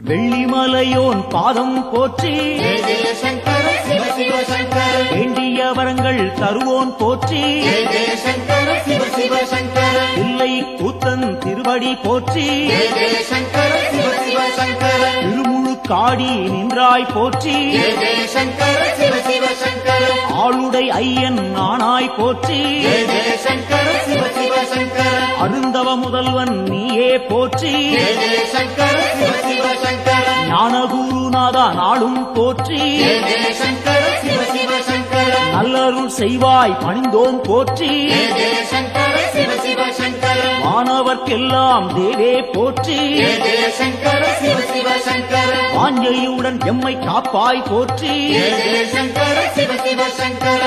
வெள்ளிமலையோன் பாதம் போற்றி ஜெய ஜெய சங்கர சிவ சிவ சங்கர வேண்டிய வரங்கள் தருவோன் போற்றி ஜெய ஜெய சங்கர சிவ சிவ சங்கர இல்லை கூத்தன் திருவடி போற்றி ஜெய ஜெய சங்கர சிவ சிவ சங்கர திருமுழு காடி நின்றாய் போற்றி ஜெய ஜெய சங்கர சிவ சிவ சங்கர ஆளுடை ஐயன் நானாய் போற்றி ஜெய ஜெய சங்கர சிவ சிவ சங்கர அருந்தவ முதல்வன் நீயே போற்றி ஜெய ஜெய சங்கர சிவ சிவ சங்கர ஞானகுருநாதா நாளும் போற்றி ஜெய ஜெய சங்கர சிவ சிவ சங்கர நல்லருள் செய்வாய் பணிந்தோம் போற்றி ஜெய ஜெய சங்கர சிவ சிவ சங்கர மாணவர்க்கெல்லாம் தேவே போற்றி ஜெய ஜெய சங்கர சிவ சிவ சங்கர வாஞ்சையுடன் எம்மை காப்பாய் போற்றி ஜெய ஜெய சங்கர சிவ சிவ சங்கர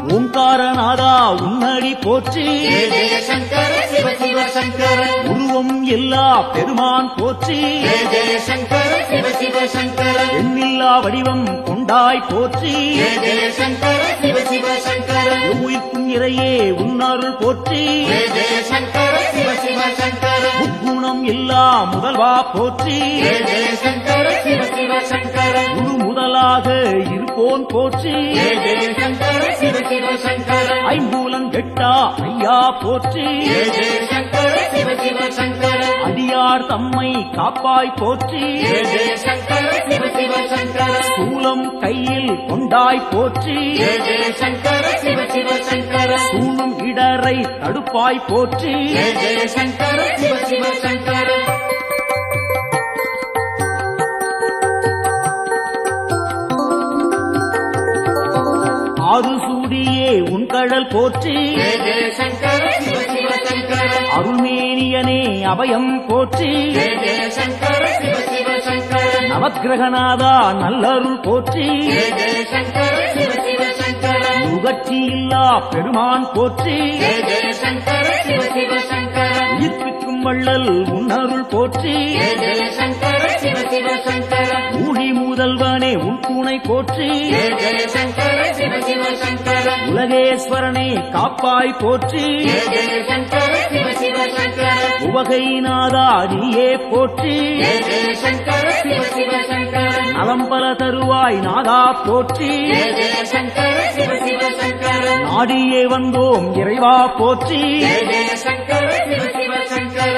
ஓங்காரநாதா உன்னடி போற்றி ஜெய ஜெய சங்கர சிவ சிவ சங்கர உருவம் எல்லா பெருமான் போற்றி ஜெய ஜெய சங்கர சிவ சிவ சங்கர எண்ணில்லா வடிவம் கொண்டாய் போற்றி ஜெய ஜெய சங்கர சிவ சிவ சங்கர உயிர்க்கும் இறையே உன்னருள் போற்றி ஜெய ஜெய சங்கர சிவ சிவ சங்கர முக்குணம் எல்லா முதல்வா போற்றி ஜெய ஜெய சங்கர சிவ சிவ சங்கர முழு முதலாக இருப்போன் போற்றி ஜெய ஜெய சங்கர சிவ சிவ சங்கர ஐம்பூலம் கெட்டா ஐயா போற்றி ஜெய ஜெய சங்கர சிவ சிவ சங்கர அடியார் தம்மை காப்பாய் போற்றி ஜெய ஜெய சங்கர சிவ சிவ சங்கர சூலம் கையில் கொண்டாய் போற்றி ஜெய ஜெய சங்கர சிவ சிவ சங்கர சூழும் இடரை தடுப்பாய் போற்றி ஜெய ஜெய சங்கர சிவ சிவ சங்கர ஆறு சூடியே உன் கடல் போற்றி ஜெய ஜெய சங்கர சிவ சிவ சங்கர அருள்மேனியனே அபயம் போற்றி ஜெய ஜெய சங்கர சிவ சிவ சங்கர நவக்கிரகநாதா நல்லருள் போற்றி ஜெய ஜெய சங்கர சிவ சிவ சங்கர நுகர்ச்சி இல்லா பெருமான் போற்றி ஜெய ஜெய சங்கர சிவ சிவ சங்கர உயிர்ப்பிக்கும் வள்ளல் உன்னருள் போற்றி ஜெய ஜெய சங்கர சிவ சிவ சங்கர ஊழி முதல்வனே உன் துணை போற்றி ஜெய ஜெய சங்கர சிவ சிவ சங்கர உலகேஸ்வரனே காப்பாய் போற்றி ஜெய ஜெய சங்கர சிவ சிவ சங்கர உவகைநாதா நீயே போற்றி ஜெய ஜெய சங்கர சிவ சிவ சங்கர நலம் பல தருவாய் நாதா போற்றி ஜெய ஜெய சங்கர சிவ சிவ சங்கர நாடியே வந்தோம் இறைவா போற்றி ஜெய ஜெய சங்கர சிவ சிவ சங்கர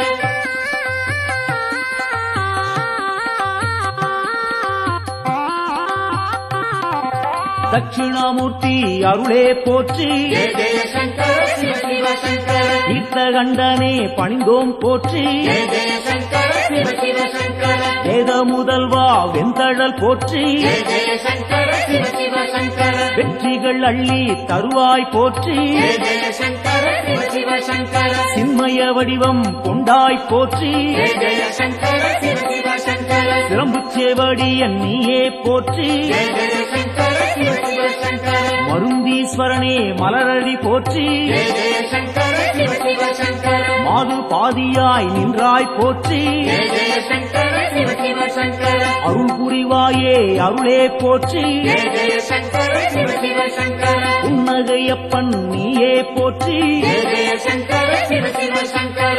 தட்சிணாமூர்த்தி அருளே போற்றி ஜெய ஜெய சங்கர சிவ சிவ சங்கர தீர்த்தகண்டனே பணிந்தோம் போற்றி ஜெய ஜெய சங்கர சிவ சிவ சங்கர வேத முதல்வா வெந்தழல் போற்றி ஜெய ஜெய சங்கர சிவ சிவ சங்கர வெற்றிகள் அள்ளி தருவாய் போற்றி ஜெய ஜெய சங்கர சிவ சிவ சங்கர சின்மய வடிவம் கொண்டாய் போற்றி ஜெய ஜெய சங்கர சிவ சிவ சங்கர சிரம்புச்சேவடியன் நீயே போற்றி ஜெய ஜெய சங்கர சிவ சிவ சங்கர மருந்தீஸ்வரனே மலரடி போற்றி ஜெய ஜெய சங்கர சிவ சிவ சங்கர மாது பாதியாய் நின்றாய் போற்றி ஜெய ஜெய சங்கர சிவ சிவ சங்கர அருள் புரிவாயே அருளே போற்றி ஜெய ஜெய சங்கர சிவ சிவ சங்கர புன்னகையப்பன் நீயே போற்றி ஜெய ஜெய சங்கர சிவ சிவ சங்கர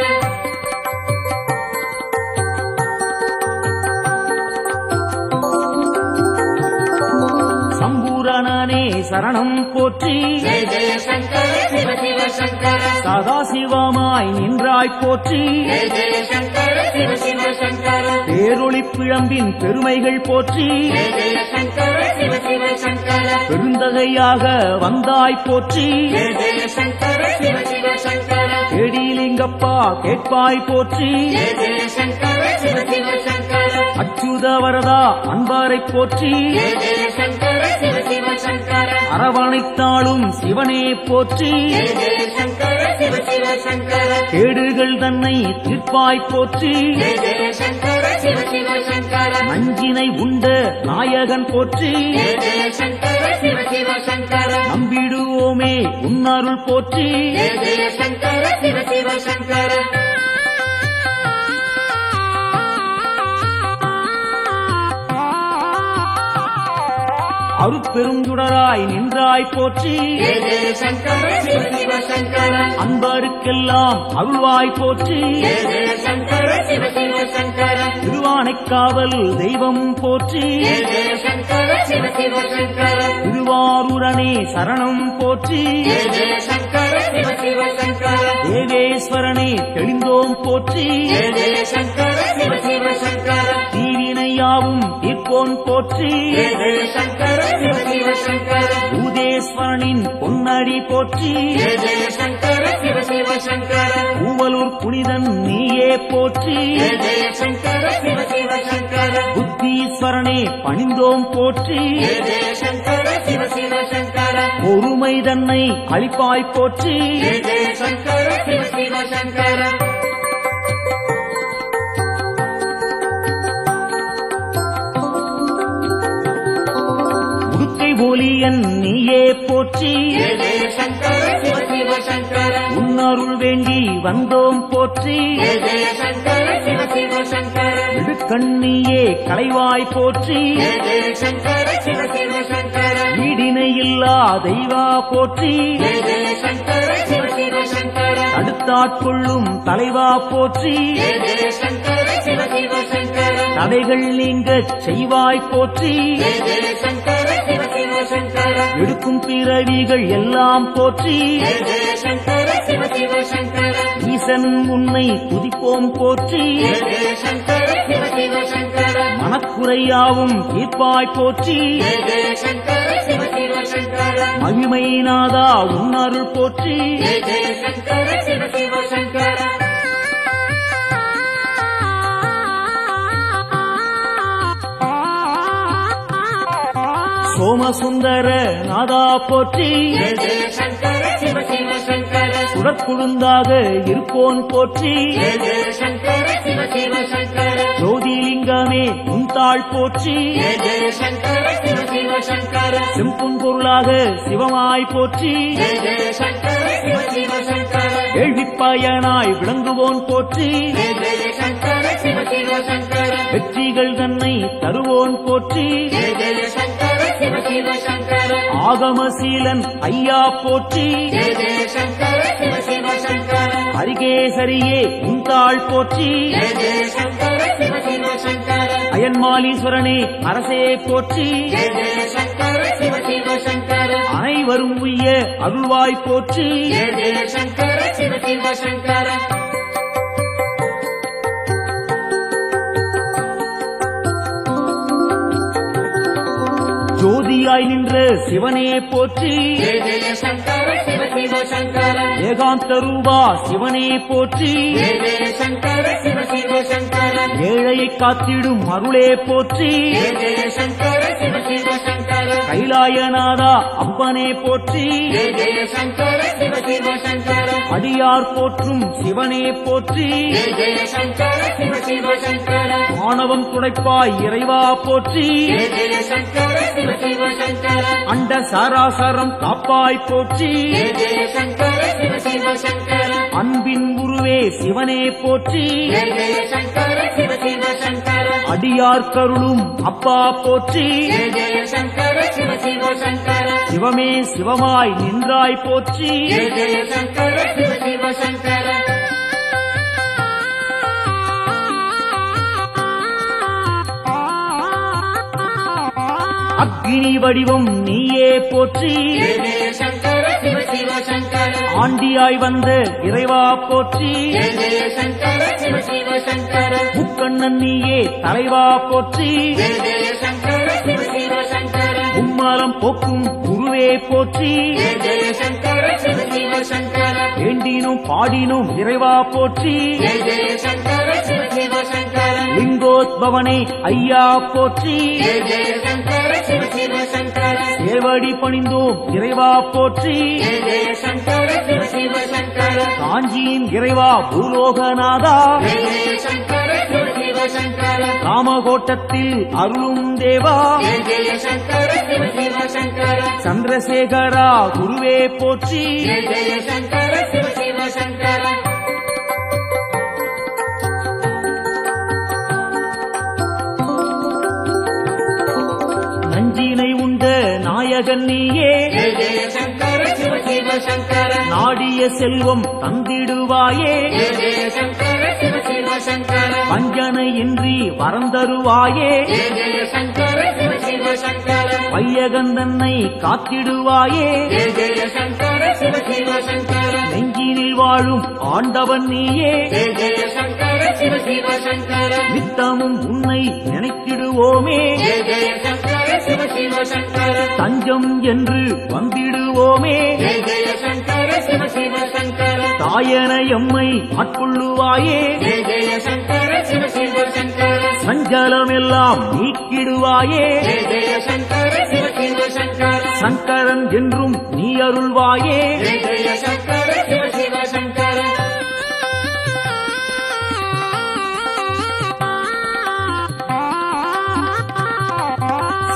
சம்பூரணனே சரணம் போற்றி ஜெய ஜெய சங்கர சிவ சிவ சங்கர சதாசிவமாய் நின்றாய் போற்றி ஜெய ஜெய சங்கர சிவ சிவ சங்கர பேரொளி பிழம்பின் பெருமைகள் போற்றி ஜெய ஜெய சங்கர சிவ சிவ சங்கர பெருந்தகையாக வந்தாய் போற்றி ஜெய ஜெய சங்கர சிவ சிவ சங்கர கேடிலிங்கப்பா கேட்பாய் போற்றி ஜெய ஜெய சங்கர சிவ சிவ சங்கர அச்சுத வரதா அன்பாரை போற்றி ஜெய ஜெய சங்கர சிவ சிவ சங்கர அரவணைத்தாளும் சிவனே போற்றி ஜெய ஜெய சங்கர சிவ சிவ சங்கர கேடுகள் தன்னை தீர்ப்பாய் போற்றி ஜெய ஜெய சங்கர சிவ சிவ சங்கர நஞ்சினை உண்ட நாயகன் போற்றி ஜெய ஜெய சங்கர சிவ சிவ சங்கர நம்பிடுவோமே உன்னருள் போற்றி ஜெய ஜெய சங்கர சிவ சிவ சங்கர அருட்பெருஞ்சுடராய் நின்றாய் போற்றி ஜெய ஜெய சங்கர சிவ சிவ சங்கர அன்பருக்கெல்லாம் அருள்வாய் போற்றி ஜெய ஜெய சங்கர சிவ சிவ சங்கர திருவானைக்காவல் தெய்வம் போற்றி ஜெய ஜெய சங்கர சிவ சிவ சங்கர திருவாரூரணே சரணம் போற்றி ஜெய ஜெய சங்கர சிவ சிவ சங்கர தேவேஸ்வரனே தெளிந்தோம் போற்றி ஜெய ஜெய சங்கர சிவ சிவ சங்கர தீவினையாவும் தீர்ப்போன் போற்றி ஜெய ஜெய சங்கர சிவ சிவ சங்கர பூதேஸ்வரனின் பொன்னடி போற்றி ஜெய ஜெய சங்கர சிவ சிவ சங்கர பூவலூர் புனிதன் நீயே போற்றி ஜெய ஜெய சங்கர சிவ சிவ சங்கர புத்தீஸ்வரனே பணிந்தோம் போற்றி ஜெய ஜெய சங்கர சிவ சிவ சங்கர பொறுமை தன்னை அளிப்பாய் போற்றி ஜெய ஜெய சங்கர சிவ சிவ சங்கர உடுக்கை ஒலியன் நீயே போற்றி ஜெய ஜெய சங்கர சிவ சிவ சங்கர உன்னருள் வேண்டி வந்தோம் போற்றி ஜெய ஜெய சங்கர சிவ சிவ சங்கர விடுக்கண்ணியே களைவாய் போற்றி ஜெய ஜெய சங்கர சிவ சிவ சங்கர ஈடிணையில்லா தெய்வா போற்றி ஜெய ஜெய சங்கர சிவ சிவ சங்கர தடுத்தாட்கொள்ளும் தலைவா போற்றி ஜெய ஜெய சங்கர சிவ சிவ சங்கர தடைகள் நீங்கச் செய்வாய் போற்றி ஜெய ஜெய சங்கர சிவ சிவ சங்கர எடுக்கும் பிறவிகள் எல்லாம் போற்றி ஜெய ஜெய சங்கர சிவ சிவ சங்கர ஈசன் உன்னை துதிப்போம் போற்றி ஜெய ஜெய சங்கர சிவ சிவ சங்கர மனக்குறையாவும் தீர்ப்பாய் போற்றி ஜெய ஜெய சங்கர சிவ சிவ சங்கர மகிமை நாதா உன்னருள் போற்றி ஜெய ஜெய சங்கர சிவ சிவ சங்கர சோமசுந்தர நாதா போற்றி ஜெய ஜெய சங்கர சிவ சிவ சங்கர சுடற்குழுந்தாக இருப்போன் போற்றி ஜெய ஜெய சங்கர சிவ சிவ சங்கர ஜோதிலிங்கமே உன்தாள் போற்றி ஜெய ஜெய சங்கர சிவ சிவ சங்கர செம்பும் பொருளாக சிவமாய் போற்றி ஜெய ஜெய சங்கர சிவ சிவ சங்கர கேள்விப்பயனாய் விளங்குவோன் போற்றி ஜெய ஜெய சங்கர சிவ சிவ சங்கர வெற்றிகள் தன்னை தருவோன் போற்றி ஜெய ஜெய சங்கர சிவ சிவ சங்கர ஆகமசீலன் ஐயா போற்றி ஜெய ஜெய சங்கர சிவ சிவ சங்கர ஹரிகேசரியே உன்தாள் போற்றி ஜெய ஜெய சங்கர சிவ சிவ சங்கர அயன்மாலீஸ்வரனே அரசே போற்றி ஜெய ஜெய சங்கர சிவ சிவ சங்கர அனைவரும் உய்ய அருள்வாய் போற்றி ஜெய ஜெய சங்கர சிவ சிவ சங்கர ஜோதியாய் நின்ற சிவனே போற்றி ஜெய ஜெய சங்கர சிவ சிவ சங்கர ஏகாந்த ரூபா சிவனே போற்றி ஜெய ஜெய சங்கர சிவ சிவ சங்கர ஏழையை காத்திடும் அருளே போற்றி ஜெய ஜெய சங்கர சிவ சிவ சங்கர கைலாயநாதா அப்பனே போற்றி ஜெய ஜெய சங்கர சிவ சிவ சங்கர அடியார் போற்றும் சிவனே போற்றி ஜெய ஜெய சங்கர சிவ சிவ சங்கர ஆணவம் துடைப்பாய் இறைவா போற்றி ஜெய ஜெய சங்கர சிவ சிவ சங்கர அண்ட சாராசரம் காப்பாய் போற்றி ஜெய ஜெய சங்கர சிவ சிவ சங்கர அன்பின் உருவே சிவனே போற்றி ஜெய ஜெய சங்கர சிவ சிவ சங்கர அடியார் கருளும் அப்பா போற்றி ஜெய ஜெய சங்கர சிவ சிவ சங்கர சிவமே சிவமாய் நின்றாய் போற்றி ஜெய ஜெய சங்கர சிவ சிவ சங்கர அக்னி வடிவம் நீயே போற்றி ஜெய ஜெய சங்கர சிவ சிவ சங்கர ஆண்டியாய் வந்த இறைவா போற்றி ஜெய ஜெய சங்கர சிவ சிவ சங்கர முக்கண்ணன் நீயே தலைவா போற்றி ஜெய ஜெய சங்கர சிவ சிவ சங்கர உம்மலம் போக்கும் குருவே போற்றி ஜெய ஜெய சங்கர சிவ சிவ சங்கர வேண்டினும் பாடினும் இறைவா போற்றி ஜெய ஜெய சங்கர சிவ சிவ சங்கர லிங்கோத்பவனே ஐயா போற்றி ஜெய ஜெய சங்கர சிவ சிவ சங்கர சேவடி பணிந்தோம் இறைவா போற்றி ஜெய ஜெய சங்கர சிவ சிவ சங்கர காஞ்சியின் இறைவா பூலோகநாதா ஜெய ஜெய சங்கர சிவ சிவ சங்கர ராமகோட்டத்தில் அருளும் தேவா ஜெய ஜெய சங்கர சிவ சிவ சங்கர சந்திரசேகரா குருவே போற்றி ஜெய ஜெய சங்கர சிவ சிவ சங்கர நஞ்சினை உண்ட நாயகன் நீயே ஜெய ஜெய சங்கர சிவ சிவ சங்கர நாடிய செல்வம் தந்திடுவாயே ஜெய ஜெய சங்கர சிவ சிவ சங்கர வஞ்சனையின்றி வரம் தருவாயே ஜெய ஜெய சங்கர சிவ சிவ சங்கர வையகந்தன்னை காத்திடுவாயே ஜெய ஜெய சங்கர சிவ சிவ சங்கர நெஞ்சினில் வாழும் ஆண்டவன் நீயே ஜெய ஜெய சங்கர சிவ சிவ சங்கர நித்தமும் உன்னை நினைத்திடுவோமே ஜெய ஜெய சங்கர சிவ சிவ சங்கர தஞ்சம் என்று வந்திடுவோமே ஜெய ஜெய சங்கர சிவ சிவ சங்கர தாயன எம்மை ஆட்கொள்ளுவாயே ஜெய ஜெய சங்கர சிவ சிவ சங்கர சஞ்சலமெல்லாம் நீக்கிடுவாயே ஜெய ஜெய சங்கர சிவ சிவ சங்கர சங்கரன் என்றும் நீ அருள்வாயே ஜெய ஜெய சங்கர சிவ சிவ சங்கர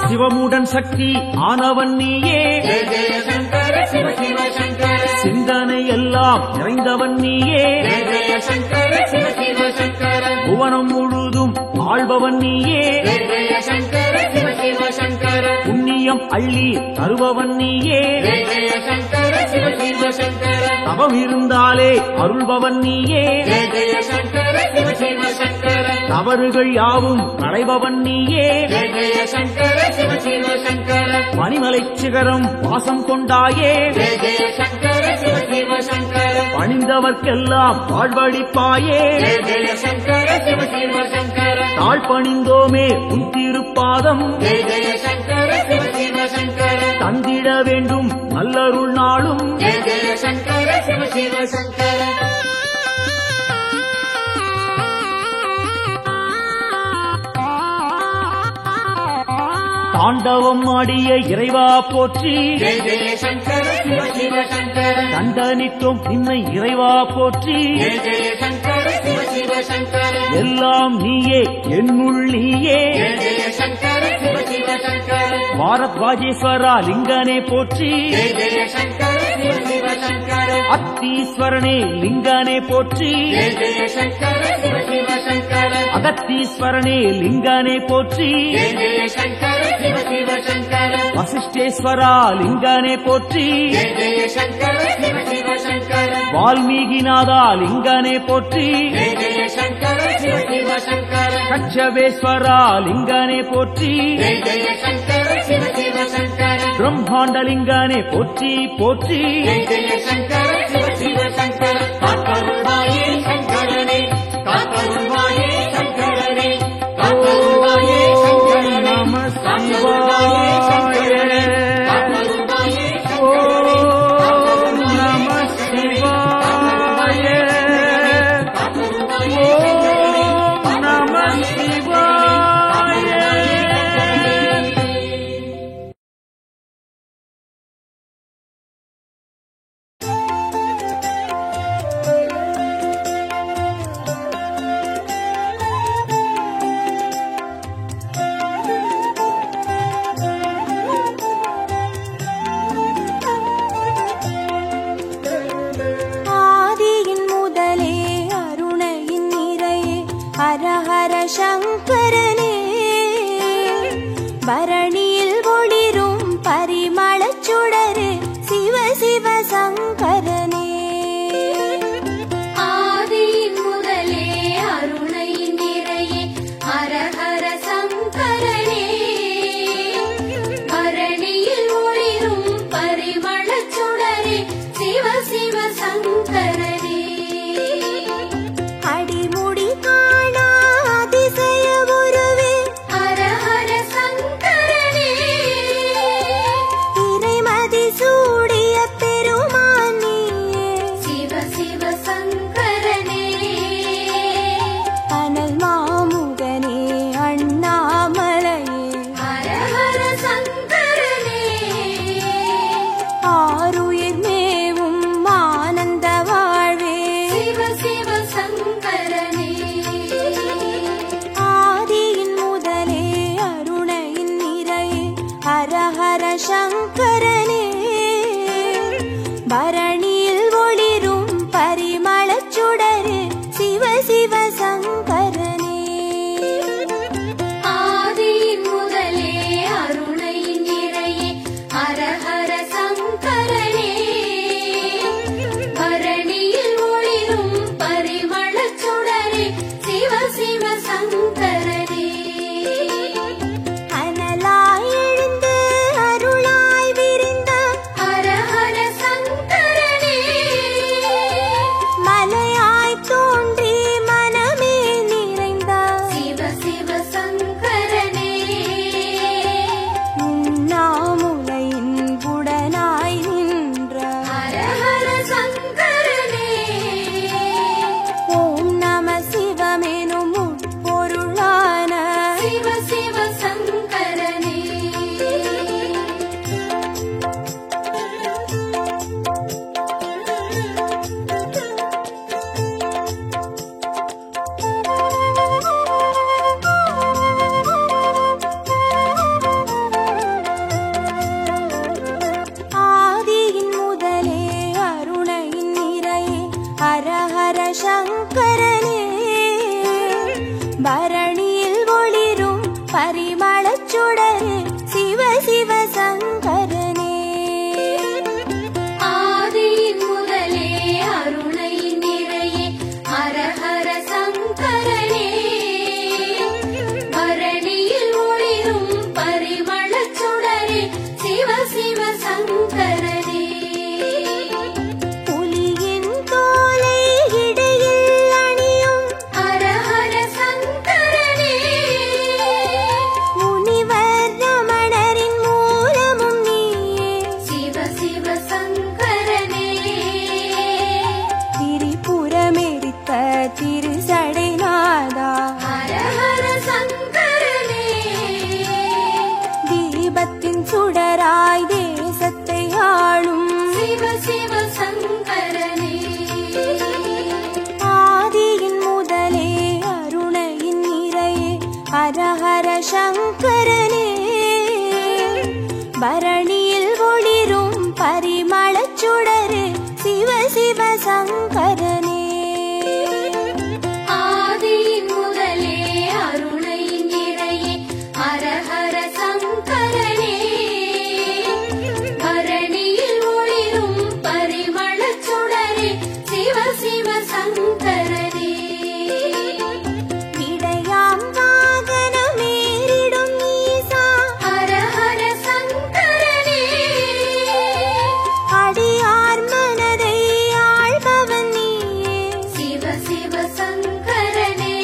சிவமுடன் சக்தி ஆனவன் நீயே ஜெய ஜெய சங்கர சிவ சிவ சங்கர சிந்தனை எல்லாம் நிறைந்தவன் நீயே ஜெய ஜெய சங்கர சிவ சிவ சங்கர புவனம் முழுதும் ஆள்பவன் நீயே ஜெய ஜெய சங்கர சிவ சிவ சங்கர புண்ணியம் அள்ளி தருபவன் நீயே ஜெய ஜெய சங்கர சிவ சிவ சங்கர தவம் இருந்தாலே அருள்பவன் நீயே ஜெய ஜெய சங்கர சிவ சிவ சங்கர தவறுகள் யாவும் களைபவன் நீயே ஜெய ஜெய சங்கர சிவ சிவ சங்கர பனிமலை சிகரம் வாசம் கொண்டாயே ஜெய ஜெய சங்கர சிவ சிவ சங்கர பணிந்தவர்க்கெல்லாம் வாழ்வழிப்பாயே ஜெய ஜெய சங்கர சிவ சிவ சங்கர தாழ் பணிந்தோமே உன் திருப்பாதம் ஜெய ஜெய சங்கர சிவ சிவ சங்கர தந்திட வேண்டும் நல்லருள் நாளும் ஜெய ஜெய சங்கர சிவ சிவ சங்கர தாண்டவம் ஆடிய இறைவா போற்றி ஜெய ஜெய சங்கர சிவ சிவ சங்கர தண்டனித்தோம் நின்னை இறைவா போற்றி ஜெய ஜெய சங்கர சிவ சிவ சங்கர எல்லாம் நீயே என்னுள் நீயே ஜெய ஜெய சங்கர சிவ சிவ சங்கர பாரத்வாஜேஸ்வரா லிங்கனே போற்றி ஜெய ஜெய சங்கர சிவ சிவ சங்கர அத்தீஸ்வரனே லிங்கனே போற்றி ஜெய ஜெய சங்கர சிவ சிவ சங்கர அகத்தீஸ்வரனே லிங்கனே போற்றி ஜெய ஜெய சங்கர சிவ சிவ சங்கர வசிஷ்டேஸ்வரா லிங்கனே போற்றி ஜெய ஜெய சங்கர சிவ சிவ சங்கர வால்மீகிநாதா லிங்கனே போற்றி ஜெய ஜெய சங்கர சிவ சிவ சங்கர கச்சபேஸ்வரா லிங்கனே போற்றி ஜெய ஜெய சங்கர சிவ சிவ சங்கர பிரம்மாண்டலிங்கனே போற்றி போற்றி ஜெய ஜெய சங்கர சிவ சிவ சங்கர காத்தருள்வாயே சங்கரனே காத்தருள்வாயே சங்கரனே காத்தருள்வாயே சங்கரனே நம காத்தருள்வாயே சங்கரனே காத்தருள்வாயே சங்கரனே ஓம் நம சிவாய காத்தருள்வாயே ஓம் நம சிவாய ஆதியின் முதலே அருணையின் நிறையே ஹரஹர சங்கரனே பரணியில் ஒளிரும் பரிமளச் சுடரே சிவ சிவ சங்கரனே ஆதியின் முதலே அருணையின் நிறையே ஹரஹர சங்கரனே பரணியில் ஒளிரும் பரிமளச் சுடரே சிவ சிவ சங்கரனே அடிமுடி காணா அதிசய உருவே ஹரஹர சங்கரனே இறைமதி சூடிய பெருமான் நீயே சிவ சிவ சங்கரனே அனல் மாமுகனே அண்ணாமலையே ஹரஹர சங்கரனே ஆருயிர் மேவும் ஆனந்த வாழ்வே சிவ சிவ சங்கரனே ஆதியின் முதலே அருணையின் நிறையே ஹரஹர சங்கரனே பரணியில் ஒளிரும் பரிமளச் சுடரே சிவ சிவ சங்கரனே ஆதியின் முதலே அருணையின் நிறையே ஹரஹர சிவ சிவ சங்கரனே புலியின் தோலை இடையில் அணியும் ஹர ஹர சங்கரனே முனிவர் ரமணரின் மூலமும் நீயே சிவ சிவ சங்கரனே திரிபுரமெரித்த திருசடைநாதா ஹர ஹர சங்கரனே தீபத்தின் சுடராய் தேசத்தை ஆளும் சிவ சிவ சங்கரனே ஆதியின் முதலே அருணையின் நிறையே ஹர ஹர சங்கரனே பரணியில் ஒளிரும் பரிமளச் சுடரே சிவ சிவ சங்கரனே ஆதியின் முதலே அருணையின் நிறையே ஹர ஹர சங்கரனே பரணியில் ஒளிரும் பரிமளச் சுடரே சிவ சிவ சங்கரனே விடையாம் வாகனமேறிடும் ஈசா ஹர ஹர சங்கரனே அடியார் மனதை ஆள்பவன் நீயே சிவ சிவ சங்கரனே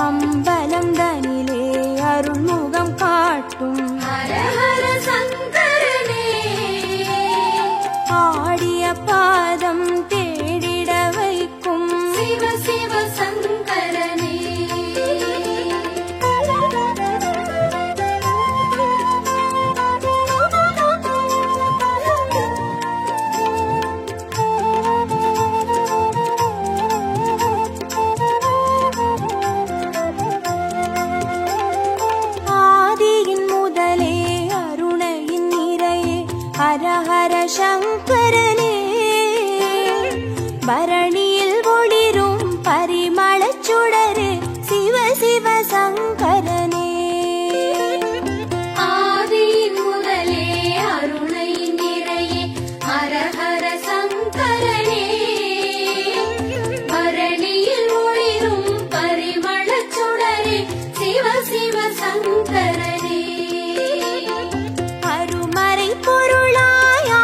அம்பலம் தனிலே அருள்முகம் காட்டும் ஹர ஹர சங்கரனே ஆடிய பாதம் தேடிட வைக்கும் சிவ சிவ சங்கரனே ஆதியின் முதலே அருணையின் நிறையே ஹர ஹர சங்கரனே பரணியில் ஒளிரும் பரிமளச் சுடரே சிவ சிவ சங்கரனே ஆதியின் முதலே அருணையின் நிறையே ஹர ஹர சங்கரனே பரணியில் ஒளிரும் பரிமளச் சுடரே சிவ சிவ சங்கரனே அருமறை பொருளாயானவன்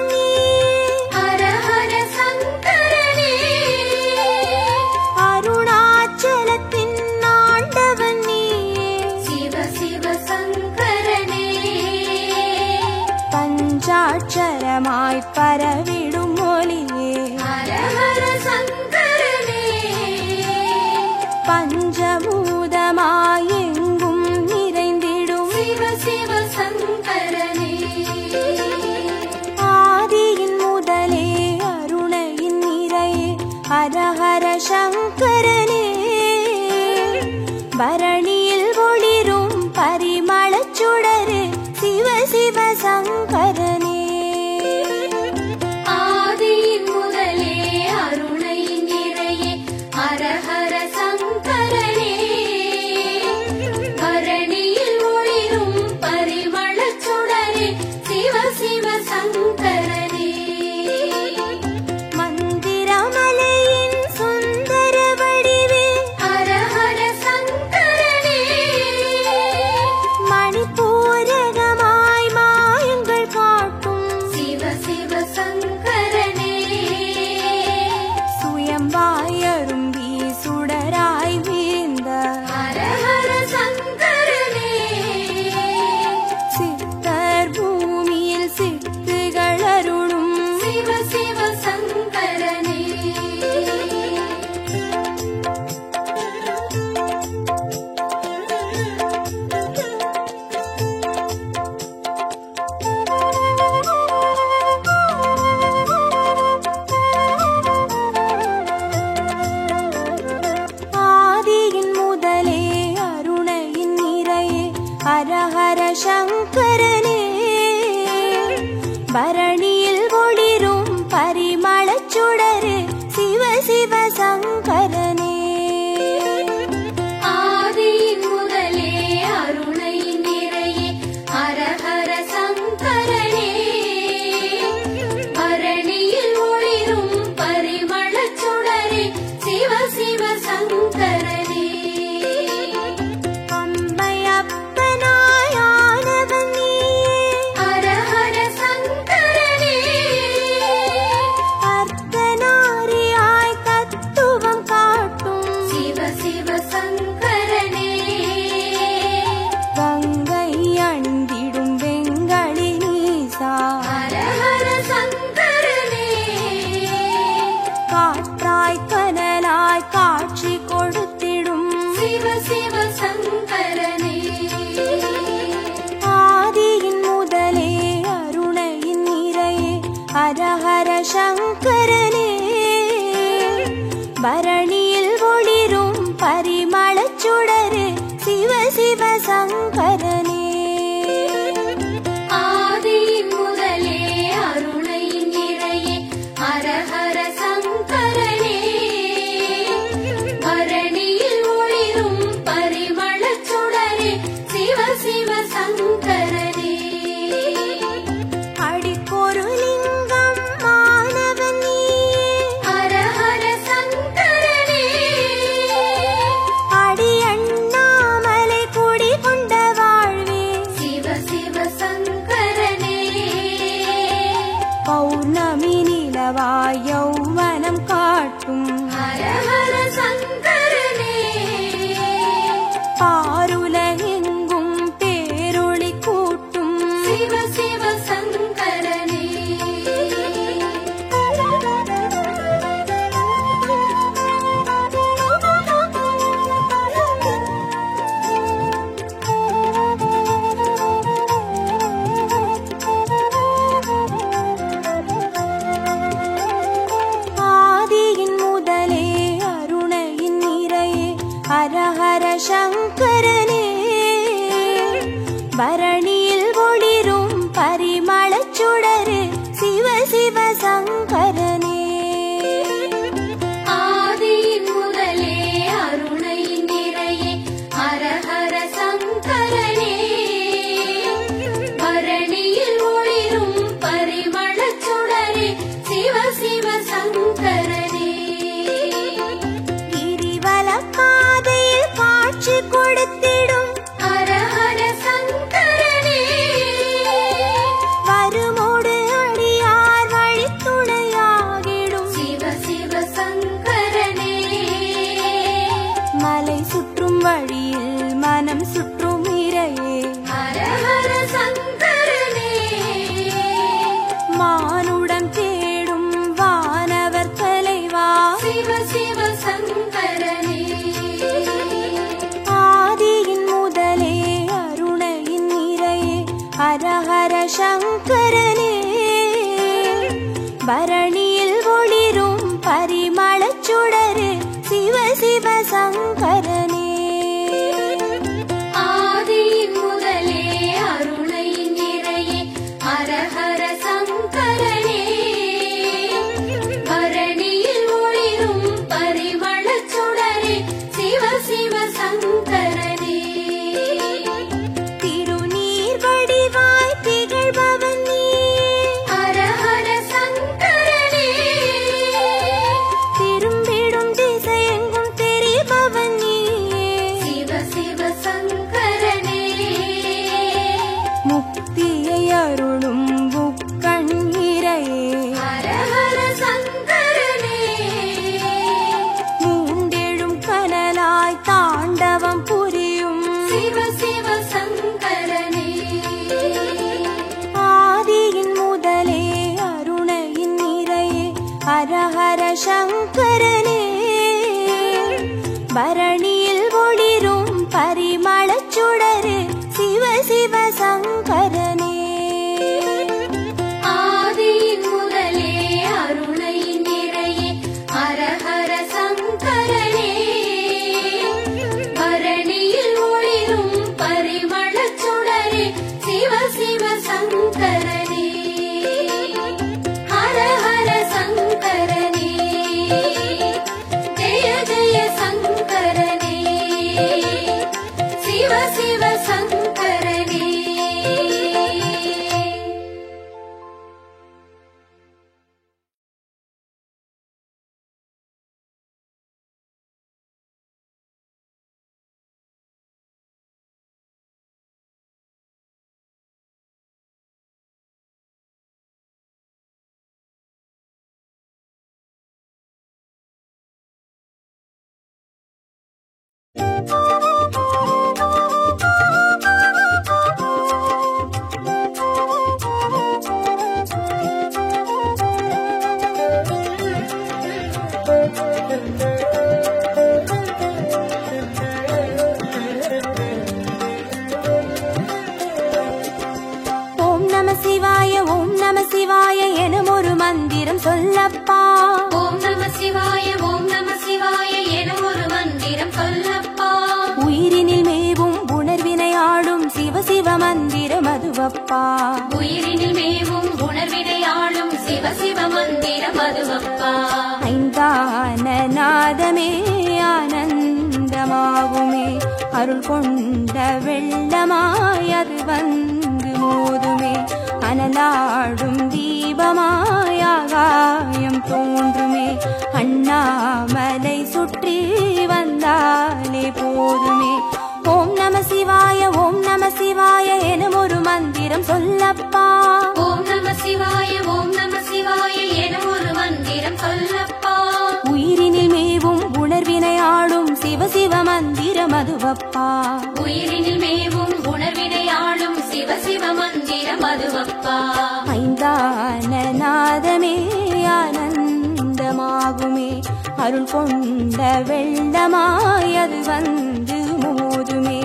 நீயே ஹர ஹர சங்கரனே அருணாச்சலத்தின் ஆண்டவன் நீயே சிவ சிவ சங்கரனே பஞ்சாட்சரமாய் பரவிடும் மொழியே ஹர ஹர சங்கரனே பஞ்சபூதமாய் எங்கும் நிறைந்திடும் சிவ சிவ சங்கரனே ஆதியின் முதலே அருணையின் நிறையே ஹர ஹர சங்கரனே பரணியில் ஒளிரும் பரிமளச் சுடரே சிவ சிவ சங்கரனே ஆதியின் முதலே அருணையின் நிறையே ஹர ஹர சங்கரனே ஒளிரும் பரிமளச் சுடரு சிவ சிவ சங்கரனே. ஆதியின் முதலே அருணையின் நிறையே ஹர ஹர சங்கரனே. பரணியில் ஒளிரும் பரிமளச் சுடரே சிவ சிவ சங்கரனே. கிரிவலப்பாதையில் காட்சி கொடுத்திடும் ஹர ஹர சங்கரனே. வருமோடு அடியார் வழித்துணையாகிடும் சிவ சிவ சங்கரனே. மலை சுற்றும் வழியில் மனம் சுற்றும் இறையே ஹர ஹர சங்கரனே. மானுடம் தேடும் வானவர் தலைவா சிவ சிவ சங்கரனே. ஆதியின் முதலே அருணையின் நிறையே ஹர ஹர சங்கரனே. பரணியில் ஒளிரும் பரிமளச் சுடரு சிவ சிவ சங்கரனே. ஆதியின் முதலே அருணையின் நிறையே ஹர ஹர சங்கரனே. பரணியில் ஒளிரும் பரிமளச் சுடரே சிவ சிவ சங்கரனே. திருநீர் வடிவாய் திகழ்பவன் நீயே ஹர ஹர சங்கரனே. திரும்பிடும் திசையெங்கும் தெரிபவன் நீயே சிவ சிவ சங்கரனே. முக்தியை அருளும் முக்கண்ணிரையே ஹர ஹர சங்கரனே. மூண்டெழும் கனலாய் தாண்டவம் புரியும் சிவ சிவ சங்கரனே. ஆதியின் முதலே அருணையின் நிறையே ஹர ஹர சங்கரனே. பரணியில் ஒளிரும் பரிமளச் சுடரு சிவ சிவ சங்கரனே. ஆதியின் முதலே அருணையின் நிறையே ஹர ஹர சங்கரனே. பரணியில் ஒளிரும் பரிமளச் சுடரே சிவ சிவ சங்கரனே. ஹர ஹர சங்கரனே. ஜெய ஜெய சங்கரனே. சிவ சிவ சங்கரனே. ஓம் நம சிவாய ஓம் நம சிவாய எனும் ஒரு மந்திரம் சொல்லப்பா. ஓம் நம சிவாய ஓம் நம சிவாய எனும் ஒரு மந்திரம் சொல்லப்பா. உயிரினில் மேவும் உணர்வினை ஆளும் சிவ சிவ மந்திரம் அதுவப்பா. உயிரினில் மேவும் உணர்வினையாளும் சிவ சிவ மந்திரம் அதுவப்பா. ஐந்தான நாதமே ஆனந்தமாகுமே அருள் கொண்ட வெள்ளமாய் அது வந்து மோதுமே. அனலாடும் தீபமாய் ஆகாயம் தோன்றுமே. அண்ணாமலை சுற்றி வந்தாலே போதுமே. ஓம் நம சிவாய ஓம் நம சிவாய எனும் ஒரு மந்திரம் சொல்லப்பா. ஓம் நம சிவாய ஓம் நம சிவாய எனும் ஒரு மந்திரம் சொல்லப்பா. உயிரினில் மேவும் உணர்வினை ஆளும் சிவ சிவ மந்திரம் அதுவப்பா. உயிரினில் மேவும் உணர்வினையாளும் சிவ சிவ மந்திரம் அதுவப்பா. ஐந்தான நாதமே ஆனந்தமாகுமே அருள் கொண்ட வெள்ளமாய் அது வந்து மோதுமே.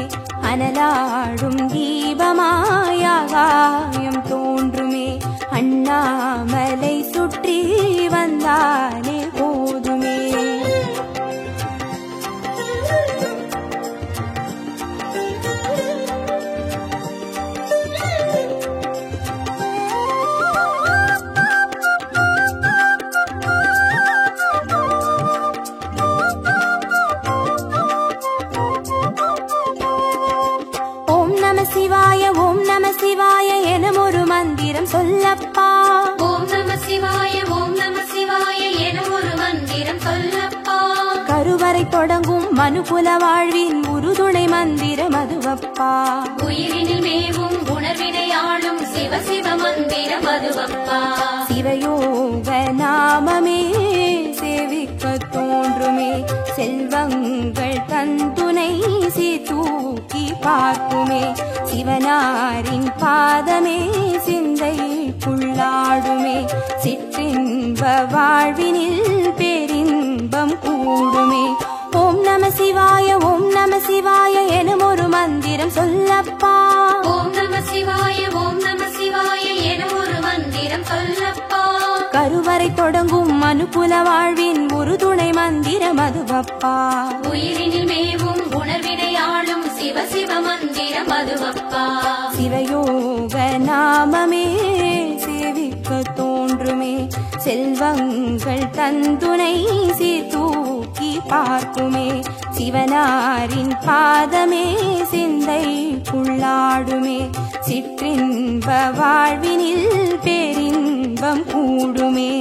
அனலாடும் தீபமாய் ஆகாயம் தோன்றுமே. அண்ணாமலை சுற்றி வந்தாலே போதுமே. மந்திரம் சொல்லப்பா. ஓம் நம சிவாய ஓம் நம சிவாய என ஒரு மந்திரம் சொல்லப்பா. கருவறை தொடங்கும் மனுகுல வாழ்வின் உறுதுணை மந்திரம் அதுவப்பா. உயிரினில் மேவும் உணர்வினையாளும் சிவ சிவ மந்திரம் அதுவப்பா. சிவயோக நாமமே சேவிக்க தோன்றுமே, செல்வங்கள் தந்துணை தூக்கி பார்க்குமே, சிவனாரின் பாதமே சிந்தைக்குள்ளாடுமே, சிற்றின்ப வாழ்வினில் பேரின்பம் கூடுமே. ஓம் நம சிவாய ஓம் நம சிவாய எனும் ஒரு மந்திரம் சொல்லப்பா. ஓம் நம சிவாய ஓம் நம சிவாய என ஒரு மந்திரம் சொல்லப்பா. கருவறை தொடங்கும் மனுகுல வாழ்வின் உறுதுணை மந்திரம் அதுவப்பா. உயிரினில் மேவும் உணர்வினையாளும் சிவ சிவ மந்திரம் அதுவப்பா. சிவயோக நாமமே சேவிக்க தோன்றுமே, செல்வங்கள் தந்துணை தூக்கி பார்க்குமே, சிவனாரின் பாதமே சிந்தைக்குள்ளாடுமே, சிற்றின்ப வாழ்வினில் பேரின்பம் கூடுமே.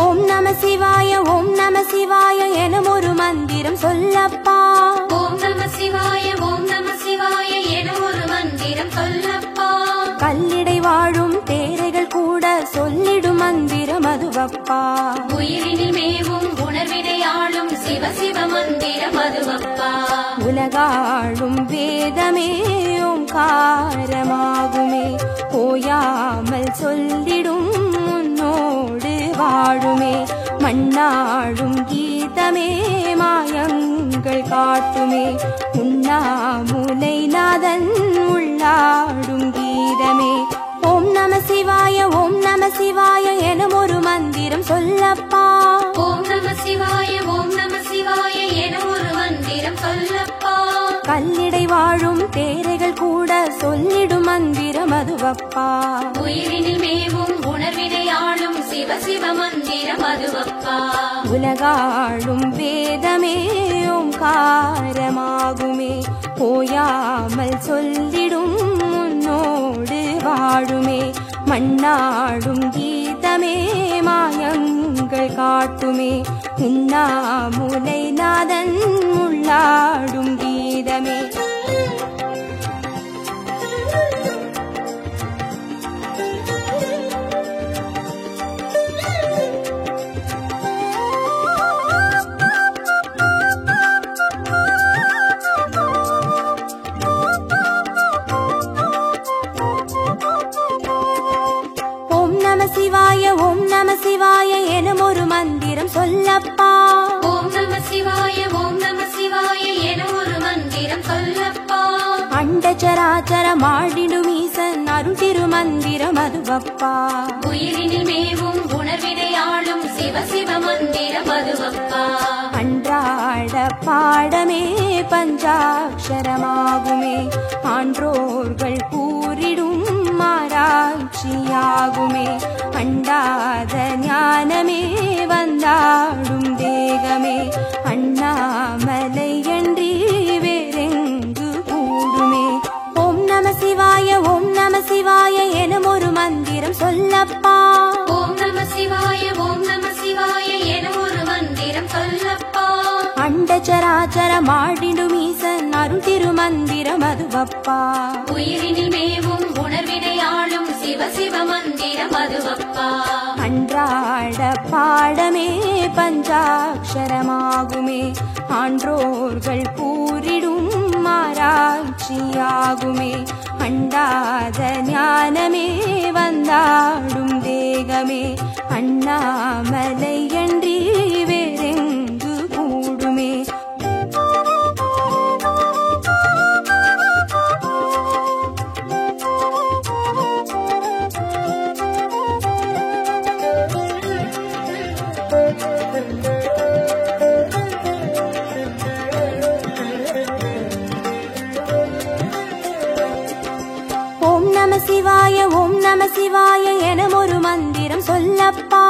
ஓம் நம சிவாய ஓம் நம சிவாய எனும் ஒரு மந்திரம் சொல்லப்பா. ஓம் நம சிவாய ஓம் நம சிவாய என ஒரு மந்திரம் சொல்லப்பா. கல்லிடை வாழும் தேரைகள் கூட சொல்லிடும் மந்திரம் அதுவப்பா. உயிரினில் மேவும் உணர்வினையாளும் சிவ சிவ மந்திரம் அதுவப்பா. உலகாளும் வேதமே ஓங்காரமாகுமே, ஓயாமல் சொல்லிடும் உன்னோடு வாழுமே, மண்ணாளும் கீதமே மாயங்கள் காட்டுமே, உண்ணாமுலை நாதன் உள்ளாடும் கீதமே. ஓம் நம சிவாய ஓம் நம சிவாய எனும் ஒரு மந்திரம் சொல்லப்பா. ஓம் நம சிவாய ஓம் நம சிவாய என ஒரு மந்திரம் சொல்லப்பா. கல்லிடை வாழும் தேரைகள் கூட சொல்லிடும் மந்திரம் அதுவப்பா. உயிரினில் மேவும் உணர்வினையாளும் சிவ சிவ மந்திரம் அதுவப்பா. உலகாளும் வேதமே ஓங்காரமாகுமே, ஓயாமல் சொல்லிடும் உன்னோடு வாழுமே, மண்ணாளும் கீதமே மாயங்கள் காட்டுமே, உண்ணாமுலை நாதன் உள்ளாடும் கீதமே. ஓம் நம சிவாய ஓம் நம சிவாய எனும் ஒரு மந்திரம் சொல்லப்பா. ஓம் நம சிவாய ஓம் நம சிவாய என ஒரு மந்திரம் சொல்லப்பா. அண்டச்சராச்சர மாடிடும் ஈசன் அருள் திருமந்திரம் அதுவப்பா. உயிரினில் மேவும் உணர்வினையாளும் சிவ சிவ மந்திரம் அதுவப்பா. அன்றாட பாடமே பஞ்சாட்சரமாகுமே, ஆன்றோர்கள் கூறிடும் ஆராய்ச்சியாகுமே, அண்டாத ஞானமே வந்தாடும் தேகமே, அண்ணாமலை என்றி வேறெங்கு கூடுமே. ஓம் நம சிவாய ஓம் நம சிவாய எனும் ஒரு மந்திரம் சொல்லப்பா. ஓம் நம சிவாய ஓம் நம சிவாய என ஒரு மந்திரம் சொல்லப்பா. அண்டச்சராச்சர மாடிடும் ஈசன் அருள் திருமந்திரம் அதுவப்பா. உயிரினில் மேவும் உணர்வினையாளும் சிவ சிவ மந்திரம் அதுவப்பா. அன்றாட பாடமே பஞ்சாட்சரமாகுமே, ஆன்றோர்கள் கூறிடும் ஆராய்ச்சியாகுமே, அண்டாத ஞானமே வந்தாடும் தேகமே, அண்ணாமலை என்றி வேறெங்கு கூடுமே. சிவாய ஓம் நம சிவாய எனும் ஒரு மந்திரம் சொல்லப்பா.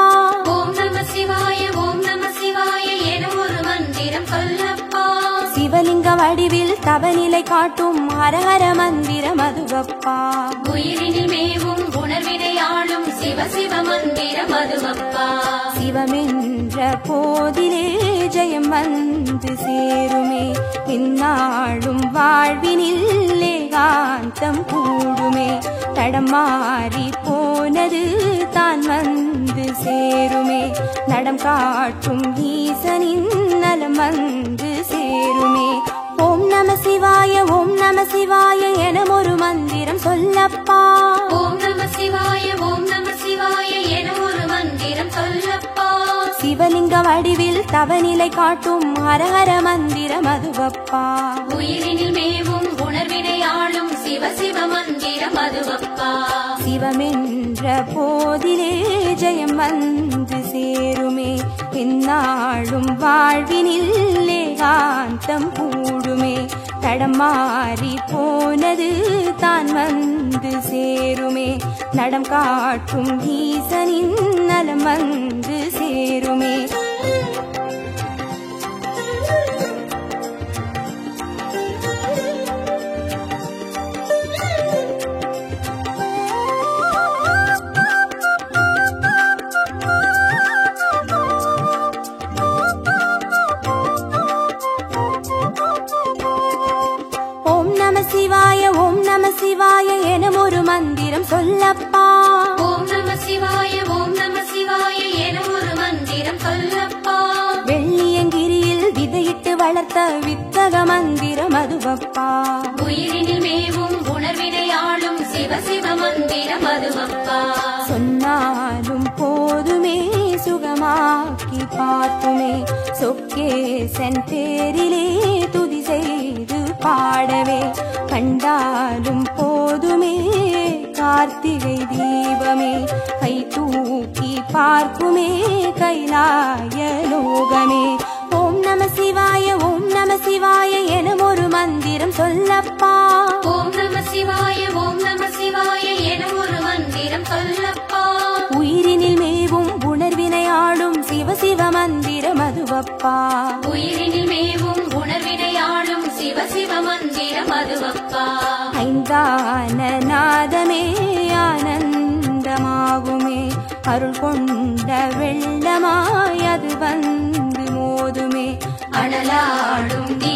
ஓம் நம சிவாய ஓம் நம சிவாய என ஒரு மந்திரம் சொல்லப்பா. சிவலிங்க வடிவில் தவநிலை காட்டும் ஹரஹர மந்திரம் அதுவப்பா. உயிரினில் மேவும் உணர்வினை ஆளும் சிவ சிவ மந்திரம் அதுவப்பா. சிவமென்ற போதிலே ஜெயம் வந்து சேருமே, இந்நாளும் வாழ்வினில் ஏகாந்தம் கூடுமே. தடம் மாறி போனது தான் வந்து சேருமே, நடம் காட்டும் ஈசனின் நலம் வந்து சேருமே. ஓம் நம சிவாய ஓம் நம சிவாய எனும் ஒரு மந்திரம் சொல்லப்பா. ஓம் நம சிவாய ஓம் நம சிவாய என ஒரு மந்திரம் சொல்லப்பா. சிவலிங்க வடிவில் தவநிலை காட்டும் ஹரஹர மந்திரம் அதுவப்பா. உயிரினில் மேவும் உணர்வினை ஆளும் சிவ சிவ மந்திரம் அதுவப்பா. சிவமென்ற போதிலே ஜெயம் வந்து சேருமே, இந்நாளும் வாழ்வினில் ஏகாந்தம் கூடுமே. தடம் மாறி போனது தான் வந்து சேருமே, நடம் காட்டும் ஈசனின் நலம் வந்து சேருமே. சிவாய ஓம் நம சிவாய எனும் ஒரு மந்திரம் சொல்லப்பா. ஓம் நம சிவாய ஓம் நம சிவாய என ஒரு மந்திரம் சொல்லப்பா. வெள்ளியங்கிரியில் விதையிட்டு வளர்த்த வித்தக மந்திரம் அதுவப்பா. உயிரினில் மேவும் உணர்வினை ஆளும் சிவ சிவ மந்திரம் அதுவப்பா. சொன்னாலும் போதுமே சுகமாக்கி பார்க்குமே, சொக்கேசன் பேரிலே துதி செய்து பாடவே. கண்டாலும் போதுமே கார்த்திகை தீபமே, கை தூக்கி பார்க்குமே கைலாய லோகமே. ஓம் நம சிவாய ஓம் நம சிவாய எனும் ஒரு மந்திரம் சொல்லப்பா. ஓம் நம சிவாய ஓம் நம சிவாய என ஒரு மந்திரம் சொல்லப்பா. உயிரினில் மேவும் உணர்வினை ஆளும் சிவ சிவ மந்திரம் அதுவப்பா. உயிரினில் மேவும் உணர்வினை ஆளும் சிவ சிவ மந்திரம் அதுவப்பா. ஐந்தான நாதமே ஆனந்தமாகுமே, அருள் கொண்ட வெள்ளமாய் அது வந்து மோதுமே. அனலாடும் தீ